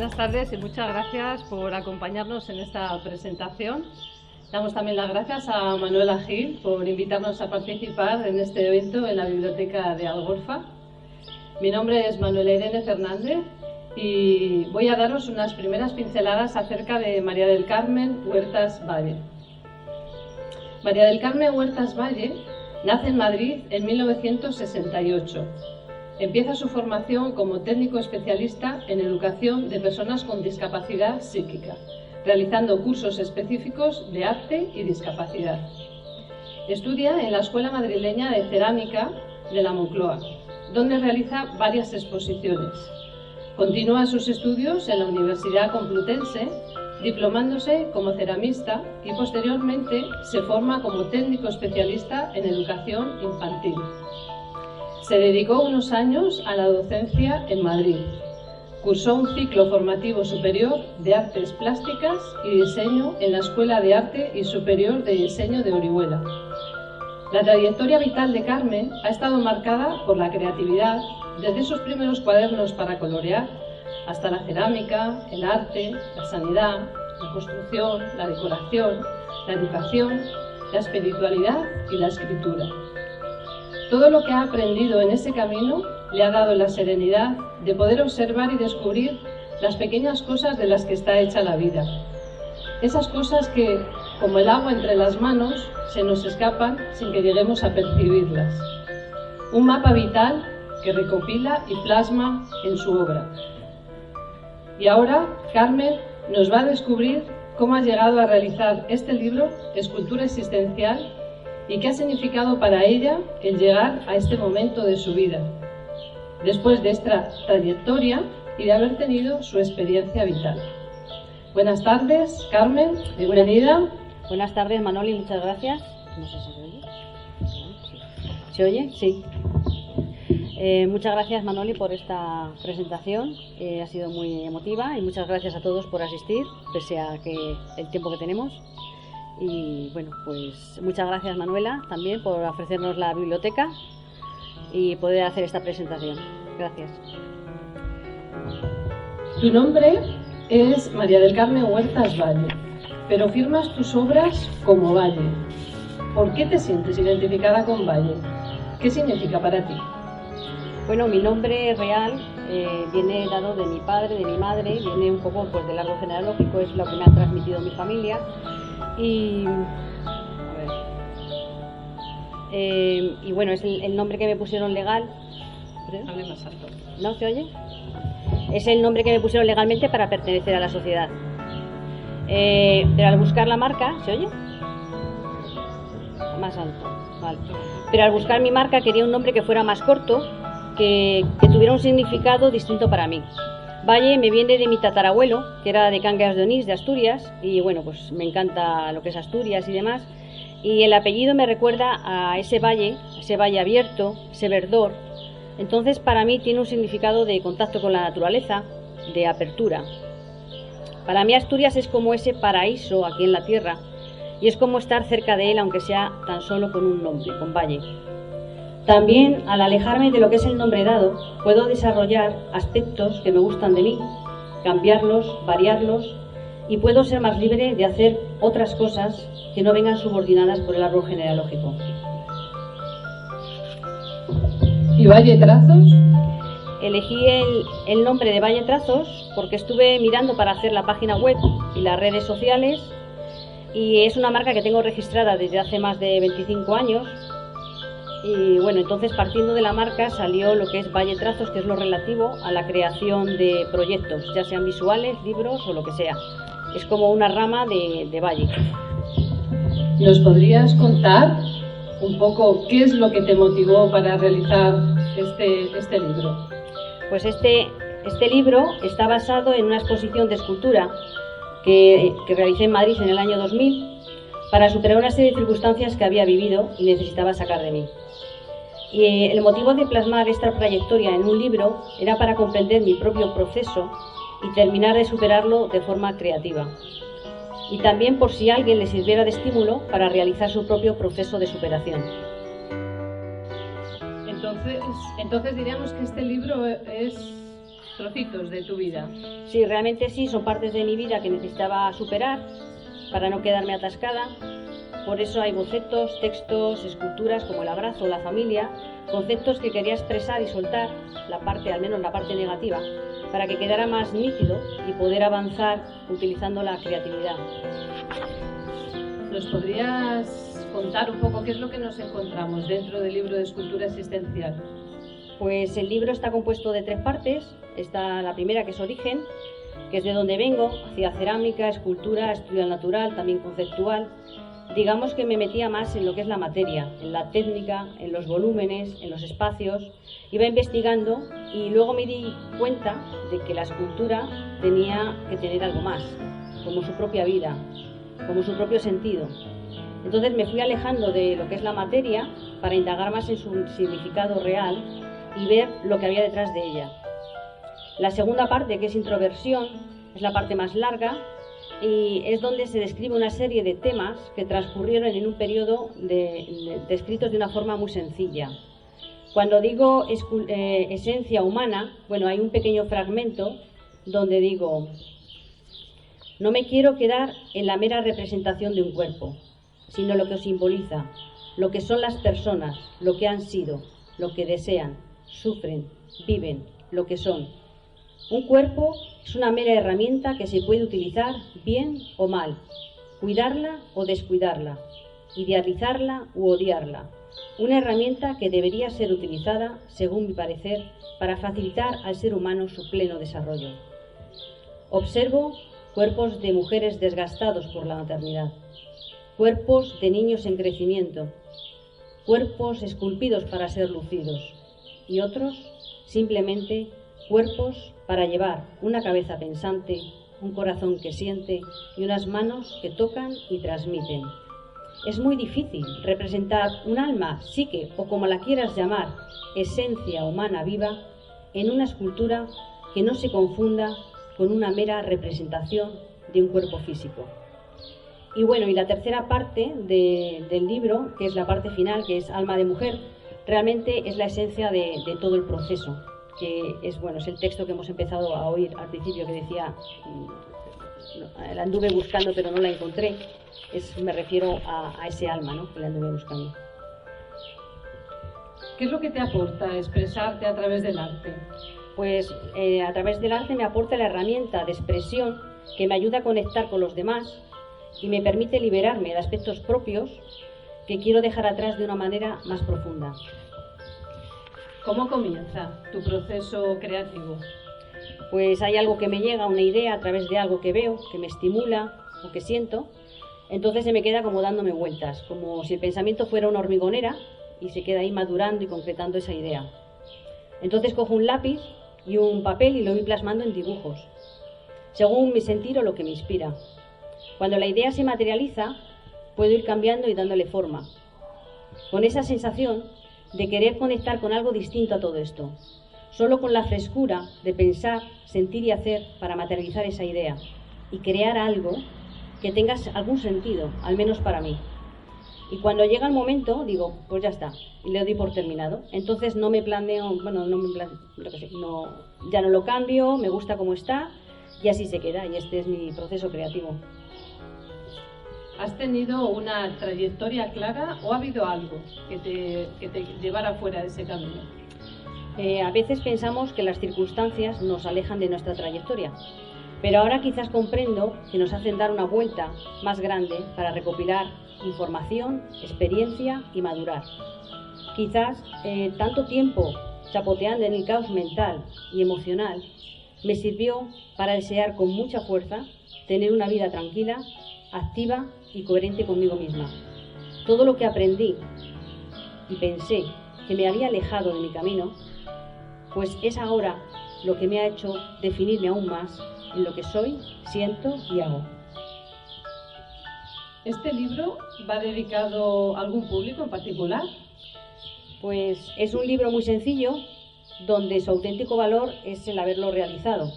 Buenas tardes y muchas gracias por acompañarnos en esta presentación. Damos también las gracias a Manuela Gil por invitarnos a participar en este evento en la Biblioteca de Algorfa. Mi nombre es Manuela Irene Fernández y voy a daros unas primeras pinceladas acerca de María del Carmen Huertas Valle. María del Carmen Huertas Valle nace en Madrid en 1968. Empieza su formación como técnico especialista en educación de personas con discapacidad psíquica, realizando cursos específicos de arte y discapacidad. Estudia en la Escuela Madrileña de Cerámica de la Moncloa, donde realiza varias exposiciones. Continúa sus estudios en la Universidad Complutense, diplomándose como ceramista y posteriormente se forma como técnico especialista en educación infantil. Se dedicó unos años a la docencia en Madrid. Cursó un ciclo formativo superior de artes plásticas y diseño en la Escuela de Arte y Superior de Diseño de Orihuela. La trayectoria vital de Carmen ha estado marcada por la creatividad, desde sus primeros cuadernos para colorear hasta la cerámica, el arte, la sanidad, la construcción, la decoración, la educación, la espiritualidad y la escritura. Todo lo que ha aprendido en ese camino le ha dado la serenidad de poder observar y descubrir las pequeñas cosas de las que está hecha la vida. Esas cosas que, como el agua entre las manos, se nos escapan sin que lleguemos a percibirlas. Un mapa vital que recopila y plasma en su obra. Y ahora Carmen nos va a descubrir cómo ha llegado a realizar este libro, Escultura Existencial, y qué ha significado para ella el llegar a este momento de su vida, después de esta trayectoria y de haber tenido su experiencia vital. Buenas tardes, Carmen, bienvenida. Buenas tardes, Manoli, muchas gracias. No sé si se oye. ¿Se oye? Sí. Muchas gracias, Manoli, por esta presentación. Ha sido muy emotiva y muchas gracias a todos por asistir, pese a que el tiempo que tenemos. Y bueno, pues muchas gracias, Manuela, también por ofrecernos la biblioteca y poder hacer esta presentación. Gracias. Tu nombre es María del Carmen Huertas Valle, pero firmas tus obras como Valle. ¿Por qué te sientes identificada con Valle? ¿Qué significa para ti? Bueno, mi nombre real viene dado de mi padre, de mi madre, viene un poco pues, del árbol genealógico, es lo que me ha transmitido mi familia. Y bueno, es el nombre que me pusieron legal. Hable más alto. ¿No se oye? Es el nombre que me pusieron legalmente para pertenecer a la sociedad. Pero al buscar la marca, ¿se oye? Más alto, vale. Pero al buscar mi marca quería un nombre que fuera más corto, que tuviera un significado distinto para mí. Valle me viene de mi tatarabuelo, que era de Cangas de Onís, de Asturias, y bueno, pues me encanta lo que es Asturias y demás, y el apellido me recuerda a ese valle abierto, ese verdor. Entonces para mí tiene un significado de contacto con la naturaleza, de apertura. Para mí Asturias es como ese paraíso aquí en la tierra, y es como estar cerca de él, aunque sea tan solo con un nombre, con Valle. También, al alejarme de lo que es el nombre dado, puedo desarrollar aspectos que me gustan de mí, cambiarlos, variarlos, y puedo ser más libre de hacer otras cosas que no vengan subordinadas por el árbol genealógico. ¿Y Valle Trazos? Elegí el nombre de Valle Trazos porque estuve mirando para hacer la página web y las redes sociales, y es una marca que tengo registrada desde hace más de 25 años. Y bueno, entonces partiendo de la marca salió lo que es Valle Trazos, que es lo relativo a la creación de proyectos, ya sean visuales, libros o lo que sea. Es como una rama de Valle. ¿Nos podrías contar un poco qué es lo que te motivó para realizar este libro? Pues este libro está basado en una exposición de escultura que realicé en Madrid en el año 2000 para superar una serie de circunstancias que había vivido y necesitaba sacar de mí. Y el motivo de plasmar esta trayectoria en un libro era para comprender mi propio proceso y terminar de superarlo de forma creativa. Y también por si a alguien le sirviera de estímulo para realizar su propio proceso de superación. Entonces diríamos que este libro es trocitos de tu vida. Sí, realmente sí, son partes de mi vida que necesitaba superar para no quedarme atascada. Por eso hay bocetos, textos, esculturas como el abrazo, la familia, conceptos que quería expresar y soltar, al menos la parte negativa, para que quedara más nítido y poder avanzar utilizando la creatividad. ¿Nos podrías contar un poco qué es lo que nos encontramos dentro del libro de escultura existencial? Pues el libro está compuesto de 3 partes. Está la primera, que es origen, que es de donde vengo, hacia cerámica, escultura, estudio natural, también conceptual. Digamos que me metía más en lo que es la materia, en la técnica, en los volúmenes, en los espacios. Iba investigando y luego me di cuenta de que la escultura tenía que tener algo más, como su propia vida, como su propio sentido. Entonces me fui alejando de lo que es la materia para indagar más en su significado real y ver lo que había detrás de ella. La segunda parte, que es introversión, es la parte más larga y es donde se describe una serie de temas que transcurrieron en un periodo descritos de una forma muy sencilla. Cuando digo esencia humana, bueno, hay un pequeño fragmento donde digo: no me quiero quedar en la mera representación de un cuerpo, sino lo que simboliza, lo que son las personas, lo que han sido, lo que desean, sufren, viven, lo que son. Un cuerpo es una mera herramienta que se puede utilizar bien o mal, cuidarla o descuidarla, idealizarla u odiarla. Una herramienta que debería ser utilizada, según mi parecer, para facilitar al ser humano su pleno desarrollo. Observo cuerpos de mujeres desgastados por la maternidad, cuerpos de niños en crecimiento, cuerpos esculpidos para ser lucidos y otros simplemente cuerpos para llevar una cabeza pensante, un corazón que siente y unas manos que tocan y transmiten. Es muy difícil representar un alma, psique o como la quieras llamar, esencia humana viva, en una escultura que no se confunda con una mera representación de un cuerpo físico. Y bueno, y la tercera parte del libro, que es la parte final, que es Alma de Mujer, realmente es la esencia de todo el proceso, que es el texto que hemos empezado a oír al principio, que decía, la anduve buscando pero no la encontré. Me refiero a ese alma, ¿no?, que la anduve buscando. ¿Qué es lo que te aporta expresarte a través del arte? Pues a través del arte me aporta la herramienta de expresión que me ayuda a conectar con los demás y me permite liberarme de aspectos propios que quiero dejar atrás de una manera más profunda. ¿Cómo comienza tu proceso creativo? Pues hay algo que me llega, una idea a través de algo que veo, que me estimula o que siento. Entonces se me queda como dándome vueltas, como si el pensamiento fuera una hormigonera y se queda ahí madurando y concretando esa idea. Entonces cojo un lápiz y un papel y lo voy plasmando en dibujos, según mi sentir o lo que me inspira. Cuando la idea se materializa, puedo ir cambiando y dándole forma, con esa sensación de querer conectar con algo distinto a todo esto, solo con la frescura de pensar, sentir y hacer para materializar esa idea y crear algo que tenga algún sentido, al menos para mí. Y cuando llega el momento, digo, pues ya está, y le doy por terminado. Entonces no me planeo, ya no lo cambio, me gusta como está, y así se queda, y este es mi proceso creativo. ¿Has tenido una trayectoria clara o ha habido algo que te llevara fuera de ese camino? A veces pensamos que las circunstancias nos alejan de nuestra trayectoria, pero ahora quizás comprendo que nos hacen dar una vuelta más grande para recopilar información, experiencia y madurar. Quizás tanto tiempo chapoteando en el caos mental y emocional me sirvió para desear con mucha fuerza tener una vida tranquila, activa y coherente conmigo misma. Todo lo que aprendí y pensé que me había alejado de mi camino, pues es ahora lo que me ha hecho definirme aún más en lo que soy, siento y hago. ¿Este libro va dedicado a algún público en particular? Pues es un libro muy sencillo, donde su auténtico valor es el haberlo realizado,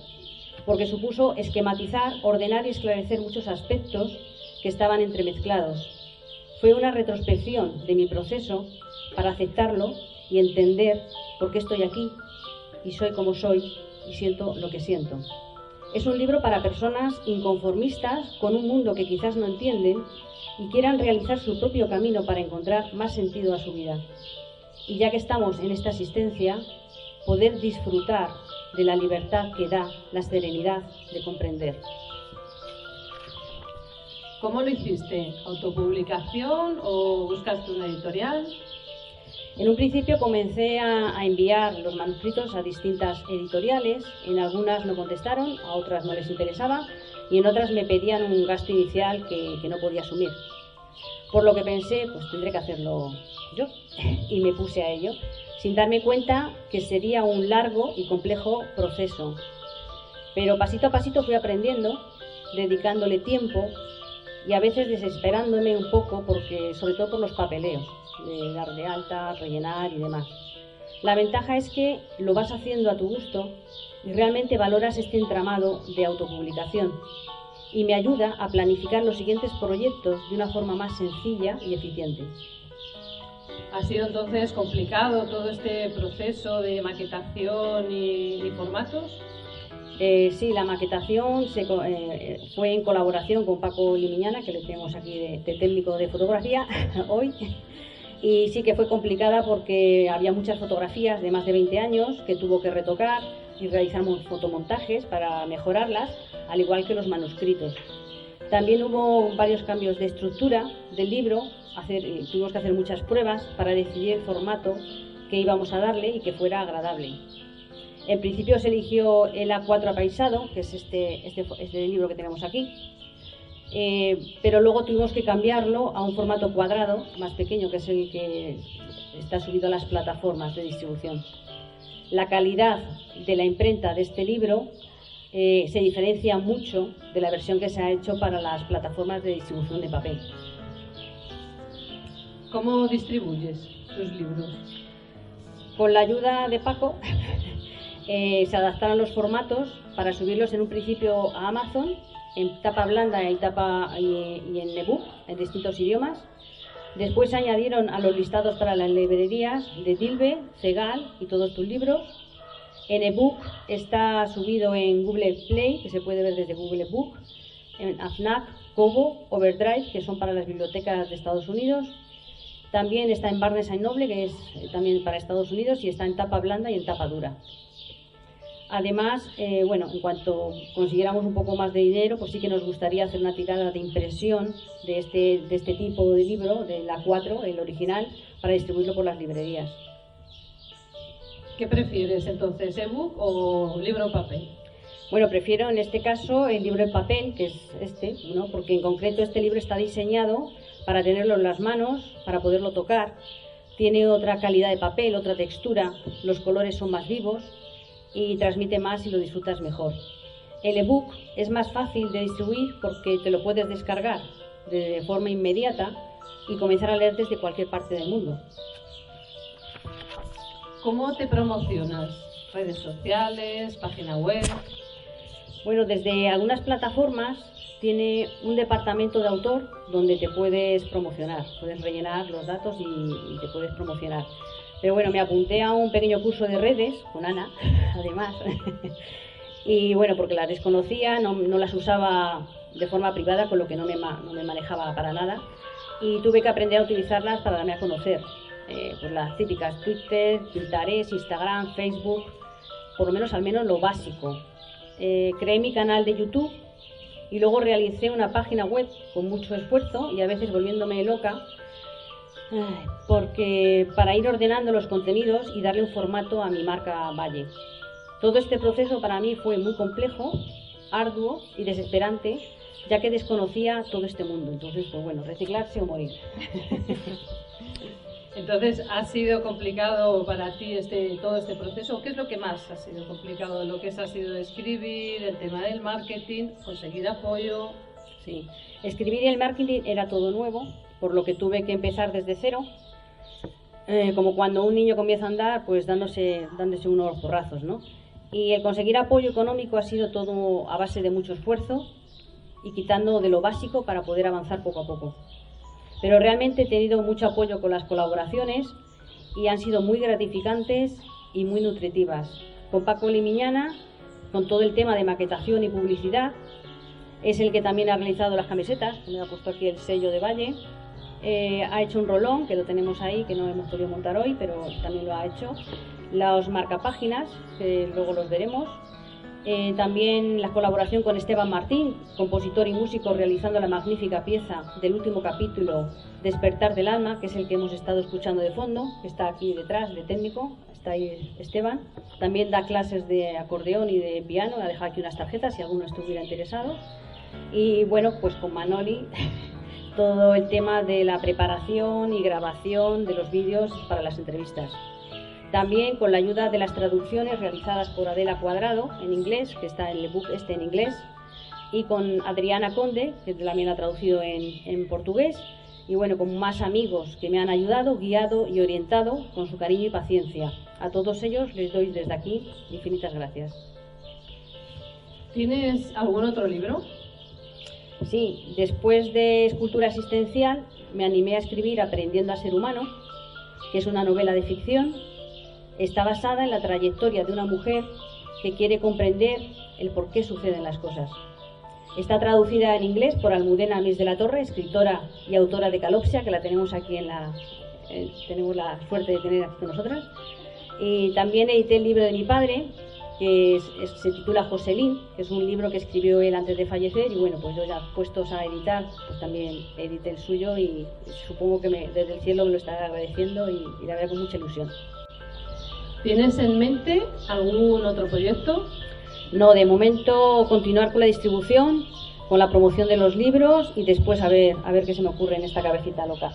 porque supuso esquematizar, ordenar y esclarecer muchos aspectos que estaban entremezclados. Fue una retrospección de mi proceso para aceptarlo y entender por qué estoy aquí y soy como soy y siento lo que siento. Es un libro para personas inconformistas con un mundo que quizás no entienden y quieran realizar su propio camino para encontrar más sentido a su vida. Y ya que estamos en esta existencia, poder disfrutar de la libertad que da la serenidad de comprender. ¿Cómo lo hiciste? ¿Autopublicación o buscaste una editorial? En un principio comencé a enviar los manuscritos a distintas editoriales. En algunas no contestaron, a otras no les interesaba y en otras me pedían un gasto inicial que no podía asumir. Por lo que pensé, pues tendré que hacerlo yo y me puse a ello, sin darme cuenta que sería un largo y complejo proceso. Pero pasito a pasito fui aprendiendo, dedicándole tiempo y a veces desesperándome un poco, sobre todo por los papeleos, de dar de alta, rellenar y demás. La ventaja es que lo vas haciendo a tu gusto y realmente valoras este entramado de autopublicación y me ayuda a planificar los siguientes proyectos de una forma más sencilla y eficiente. ¿Ha sido entonces complicado todo este proceso de maquetación y formatos? Sí, la maquetación fue en colaboración con Paco Limiñana, que le tenemos aquí de técnico de fotografía hoy. Y sí que fue complicada porque había muchas fotografías de más de 20 años que tuvo que retocar y realizar fotomontajes para mejorarlas, al igual que los manuscritos. También hubo varios cambios de estructura del libro, tuvimos que hacer muchas pruebas para decidir el formato que íbamos a darle y que fuera agradable. En principio se eligió el A4 apaisado, que es este libro que tenemos aquí, pero luego tuvimos que cambiarlo a un formato cuadrado, más pequeño, que es el que está subido a las plataformas de distribución. La calidad de la imprenta de este libro se diferencia mucho de la versión que se ha hecho para las plataformas de distribución de papel. ¿Cómo distribuyes tus libros? Con la ayuda de Paco se adaptaron los formatos para subirlos en un principio a Amazon, en tapa blanda y en ebook, en distintos idiomas. Después se añadieron a los listados para las librerías de Dilbe, Cegal y Todos tus libros. En ebook está subido en Google Play, que se puede ver desde Google Book, en Fnac, Kobo, Overdrive, que son para las bibliotecas de Estados Unidos. También está en Barnes & Noble, que es también para Estados Unidos, y está en tapa blanda y en tapa dura. Además, en cuanto consiguiéramos un poco más de dinero, pues sí que nos gustaría hacer una tirada de impresión de este tipo de libro, del A4, el original, para distribuirlo por las librerías. ¿Qué prefieres entonces, ebook o libro en papel? Bueno, prefiero en este caso el libro en papel, que es ¿no? Porque en concreto este libro está diseñado para tenerlo en las manos, para poderlo tocar. Tiene otra calidad de papel, otra textura, los colores son más vivos y transmite más y lo disfrutas mejor. El ebook es más fácil de distribuir porque te lo puedes descargar de forma inmediata y comenzar a leer desde cualquier parte del mundo. ¿Cómo te promocionas? ¿Redes sociales, página web? Bueno, desde algunas plataformas tiene un departamento de autor donde te puedes promocionar, puedes rellenar los datos y te puedes promocionar. Pero bueno, me apunté a un pequeño curso de redes con Ana, además, y bueno, porque las desconocía, no las usaba de forma privada, con lo que no me manejaba para nada, y tuve que aprender a utilizarlas para darme a conocer. Pues las típicas Twitter, Pinterest, Instagram, Facebook, por lo menos al menos lo básico. Creé mi canal de YouTube y luego realicé una página web con mucho esfuerzo y a veces volviéndome loca, porque para ir ordenando los contenidos y darle un formato a mi marca Valle. Todo este proceso para mí fue muy complejo, arduo y desesperante, ya que desconocía todo este mundo. Entonces, pues bueno, reciclarse o morir. Entonces, ¿ha sido complicado para ti todo este proceso? ¿Qué es lo que más ha sido complicado? ¿Lo que ha sido escribir, el tema del marketing, conseguir apoyo? Sí, escribir y el marketing era todo nuevo, por lo que tuve que empezar desde cero. Como cuando un niño comienza a andar, pues dándose unos porrazos, ¿no? Y el conseguir apoyo económico ha sido todo a base de mucho esfuerzo y quitando de lo básico para poder avanzar poco a poco. Pero realmente he tenido mucho apoyo con las colaboraciones y han sido muy gratificantes y muy nutritivas. Con Paco Limiñana con todo el tema de maquetación y publicidad. Es el que también ha realizado las camisetas, me ha puesto aquí el sello de Valle. Ha hecho un rolón, que lo tenemos ahí, que no hemos podido montar hoy, pero también lo ha hecho. Los marcapáginas, que luego los veremos. También la colaboración con Esteban Martín, compositor y músico, realizando la magnífica pieza del último capítulo, Despertar del Alma, que es el que hemos estado escuchando de fondo, que está aquí detrás de técnico, está ahí Esteban. También da clases de acordeón y de piano, ha dejado aquí unas tarjetas si alguno estuviera interesado. Y bueno, pues con Manoli todo el tema de la preparación y grabación de los vídeos para las entrevistas. También con la ayuda de las traducciones realizadas por Adela Cuadrado en inglés, que está en el ebook en inglés, y con Adriana Conde, que también ha traducido en portugués, y bueno, con más amigos que me han ayudado, guiado y orientado con su cariño y paciencia. A todos ellos les doy desde aquí infinitas gracias. ¿Tienes algún otro libro? Sí, después de Escultura Existencial me animé a escribir Aprendiendo a ser humano, que es una novela de ficción. Está basada en la trayectoria de una mujer que quiere comprender el por qué suceden las cosas. Está traducida en inglés por Almudena Mis de la Torre, escritora y autora de Calopsia, que la tenemos aquí tenemos la suerte de tener aquí con nosotras. Y también edité el libro de mi padre, que se titula Joselín, que es un libro que escribió él antes de fallecer, y bueno, pues yo ya puestos a editar, pues también edité el suyo y supongo que desde el cielo me lo estará agradeciendo y la veré con mucha ilusión. ¿Tienes en mente algún otro proyecto? No, de momento continuar con la distribución, con la promoción de los libros y después a ver qué se me ocurre en esta cabecita loca.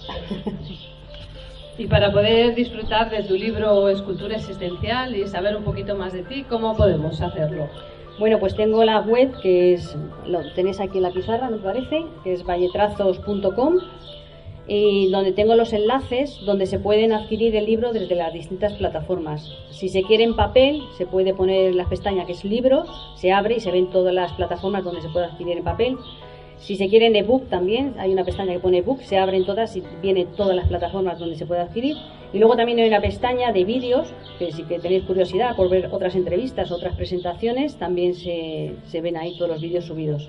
Y para poder disfrutar de tu libro Escultura Existencial y saber un poquito más de ti, ¿cómo podemos hacerlo? Bueno, pues tengo la web, lo tenéis aquí en la pizarra, me parece, que es valletrazos.com, y donde tengo los enlaces donde se pueden adquirir el libro desde las distintas plataformas. Si se quiere en papel, se puede poner la pestaña que es libros, se abre y se ven todas las plataformas donde se puede adquirir en papel. Si se quiere en ebook también, hay una pestaña que pone ebook, se abren todas y vienen todas las plataformas donde se puede adquirir. Y luego también hay una pestaña de vídeos, que si que tenéis curiosidad por ver otras entrevistas, otras presentaciones, también se ven ahí todos los vídeos subidos.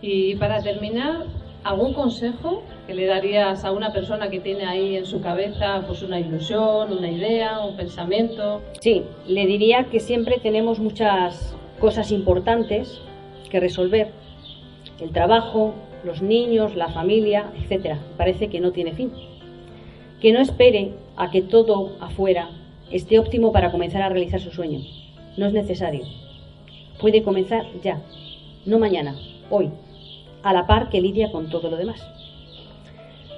Y para terminar, ¿algún consejo que le darías a una persona que tiene ahí en su cabeza pues una ilusión, una idea, un pensamiento? Sí, le diría que siempre tenemos muchas cosas importantes que resolver. El trabajo, los niños, la familia, etcétera. Parece que no tiene fin. Que no espere a que todo afuera esté óptimo para comenzar a realizar su sueño. No es necesario. Puede comenzar ya, no mañana, hoy, a la par que lidia con todo lo demás.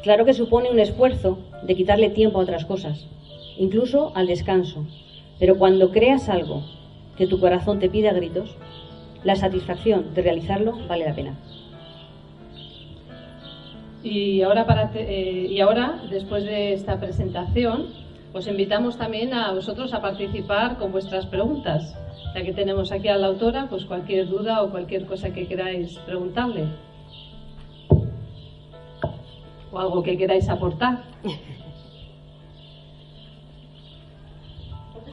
Claro que supone un esfuerzo de quitarle tiempo a otras cosas, incluso al descanso, pero cuando creas algo que tu corazón te pide a gritos, la satisfacción de realizarlo vale la pena. Y ahora, después de esta presentación, os invitamos también a vosotros a participar con vuestras preguntas. Ya que tenemos aquí a la autora, pues cualquier duda o cualquier cosa que queráis preguntarle. O algo que queráis aportar. Entonces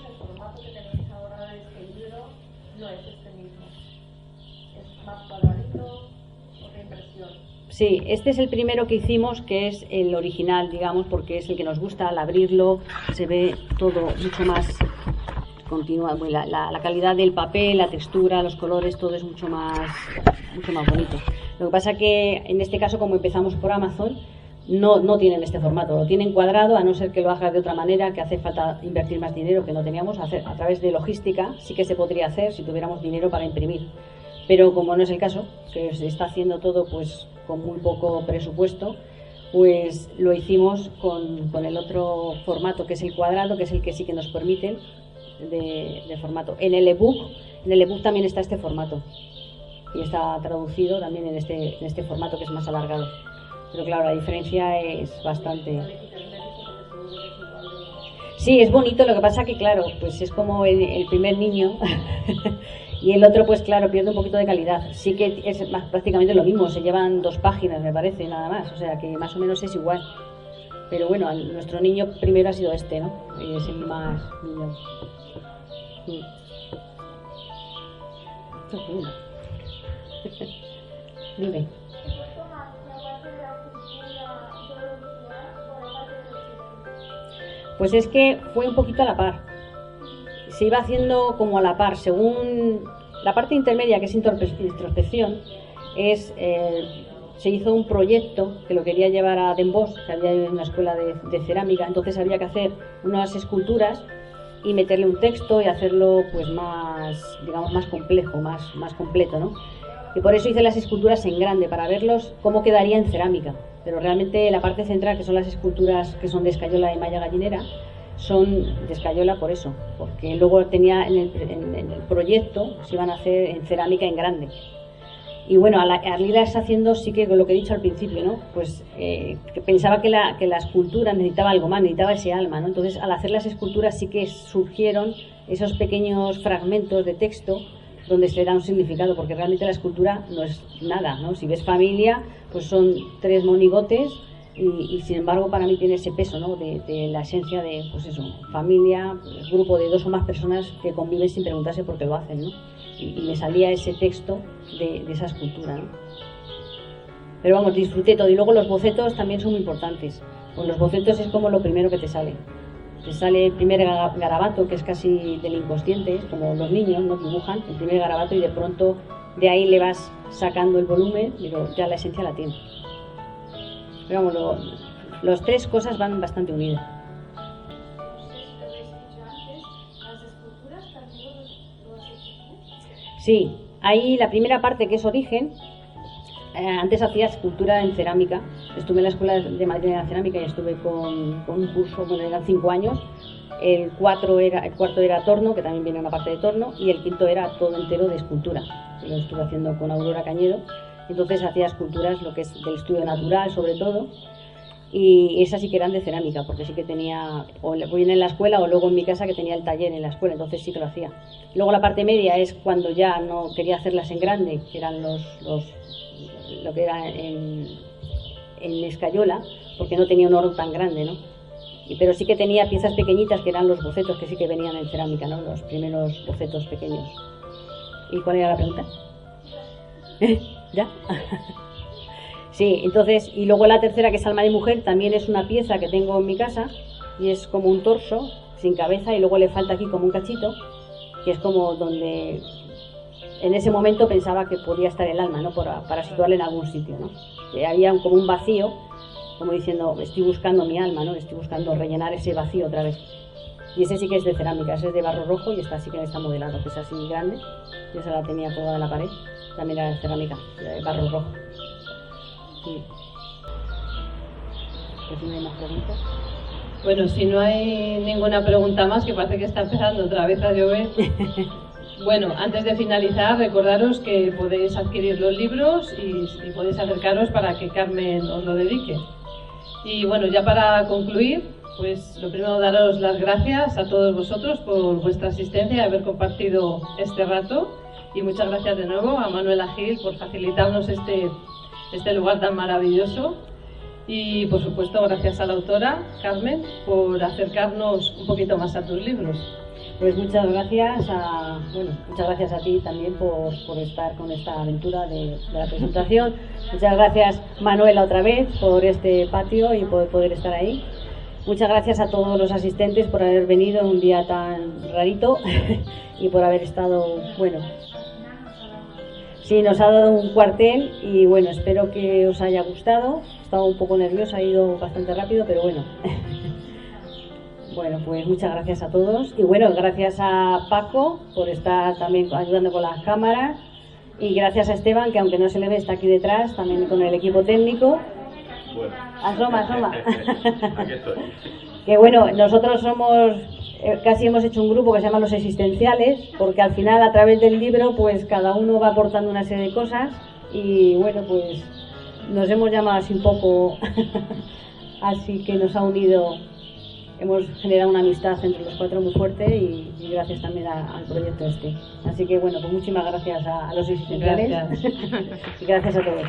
el formato que tenéis ahora de este libro no es este mismo. Es más cuadradito, otra impresión. Sí, este es el primero que hicimos, que es el original, digamos, porque es el que nos gusta. Al abrirlo se ve todo mucho más continuo, la calidad del papel, la textura, los colores, todo es mucho más bonito. Lo que pasa que en este caso, como empezamos por Amazon, no tienen este formato, lo tienen cuadrado, a no ser que lo hagas de otra manera, que hace falta invertir más dinero que no teníamos, a través de logística sí que se podría hacer si tuviéramos dinero para imprimir, pero como no es el caso, que se está haciendo todo pues con muy poco presupuesto, pues lo hicimos con el otro formato, que es el cuadrado, que es el que sí que nos permiten de formato. En el ebook también está este formato y está traducido también en este formato que es más alargado. Pero claro, la diferencia es bastante. Sí, es bonito, lo que pasa que claro, pues es como el primer niño y el otro pues claro, pierde un poquito de calidad. Sí que es prácticamente lo mismo, se llevan 2 páginas me parece, nada más, o sea que más o menos es igual. Pero bueno, nuestro niño primero ha sido este, ¿no? Es el más niño. Dime. Pues es que fue un poquito a la par. Se iba haciendo como a la par, según la parte intermedia, que es introspección, se hizo un proyecto que lo quería llevar a Den Bosch, que había una escuela de cerámica, entonces había que hacer unas esculturas y meterle un texto y hacerlo pues más, digamos, más complejo, más completo, ¿no? Y por eso hice las esculturas en grande, para verlos cómo quedaría en cerámica. Pero realmente la parte central, que son las esculturas que son de escayola y malla gallinera, son de escayola por eso, porque luego tenía en el proyecto, se iban a hacer en cerámica en grande. Y bueno, al irlas haciendo, sí que lo que he dicho al principio, ¿no? Pues que pensaba que la escultura necesitaba algo más, necesitaba ese alma, ¿no? Entonces, al hacer las esculturas sí que surgieron esos pequeños fragmentos de texto donde se le da un significado, porque realmente la escultura no es nada, ¿no? Si ves familia, pues son 3 monigotes y sin embargo para mí tiene ese peso, ¿no? De la esencia de, pues eso, familia, pues, grupo de 2 o más personas que conviven sin preguntarse por qué lo hacen, ¿no? Y me salía ese texto de esa escultura, ¿no? Pero vamos, disfruté todo. Y luego los bocetos también son muy importantes. Pues los bocetos es como lo primero que te sale. Te sale el primer garabato, que es casi del inconsciente, es como los niños, ¿no? Dibujan el primer garabato y de pronto de ahí le vas sacando el volumen, pero ya la esencia la tiene. Pero vamos, las 3 cosas van bastante unidas. Sí, ahí la primera parte, que es origen. Antes hacía escultura en cerámica. Estuve en la Escuela de Madrid de la Cerámica y estuve con un curso, bueno, eran 5 años. El cuarto era torno, que también viene una parte de torno, y el quinto era todo entero de escultura. Lo estuve haciendo con Aurora Cañedo. Entonces hacía esculturas, lo que es del estudio natural sobre todo, y esas sí que eran de cerámica, porque sí que tenía, o bien en la escuela o luego en mi casa, que tenía el taller en la escuela, entonces sí que lo hacía. Luego la parte media es cuando ya no quería hacerlas en grande, que eran lo que era en escayola, porque no tenía un horno tan grande, ¿no? Pero sí que tenía piezas pequeñitas, que eran los bocetos, que sí que venían en cerámica, ¿no? Los primeros bocetos pequeños. ¿Y cuál era la pregunta? ¿Ya? Sí, entonces, y luego la tercera, que es alma de mujer, también es una pieza que tengo en mi casa, y es como un torso, sin cabeza, y luego le falta aquí como un cachito, que es como donde en ese momento pensaba que podía estar el alma, ¿no? Para situarle en algún sitio, ¿no? Había como un vacío, como diciendo, estoy buscando mi alma, ¿no? Estoy buscando rellenar ese vacío otra vez. Y ese sí que es de cerámica, ese es de barro rojo, y esta sí que está modelado, que es así grande. Yo esa la tenía colgada en la pared, también era de cerámica, de barro rojo. Sí. Pues si no hay más preguntas. Bueno, si no hay ninguna pregunta más, que parece que está empezando otra vez a llover. Bueno, antes de finalizar, recordaros que podéis adquirir los libros y podéis acercaros para que Carmen os lo dedique. Y bueno, ya para concluir, pues lo primero, daros las gracias a todos vosotros por vuestra asistencia y haber compartido este rato. Y muchas gracias de nuevo a Manuela Gil por facilitarnos este lugar tan maravilloso. Y por supuesto, gracias a la autora, Carmen, por acercarnos un poquito más a tus libros. Pues muchas gracias muchas gracias a ti también por estar con esta aventura de la presentación. Muchas gracias, Manuela, otra vez por este patio y por poder estar ahí. Muchas gracias a todos los asistentes por haber venido en un día tan rarito y por haber estado, bueno, sí, nos ha dado un cuartel y bueno, espero que os haya gustado. He estado un poco nerviosa, ha ido bastante rápido, pero bueno. Bueno, pues muchas gracias a todos y bueno, gracias a Paco por estar también ayudando con las cámaras y gracias a Esteban, que aunque no se le ve está aquí detrás, también con el equipo técnico. Bueno. Asoma. Aquí estoy. Que bueno, nosotros casi hemos hecho un grupo que se llama Los Existenciales, porque al final a través del libro pues cada uno va aportando una serie de cosas y bueno, pues nos hemos llamado así un poco, así que nos ha unido. Hemos generado una amistad entre los 4 muy fuerte y gracias también al proyecto este. Así que bueno, pues muchísimas gracias a los existenciales. Gracias. Y gracias a todos.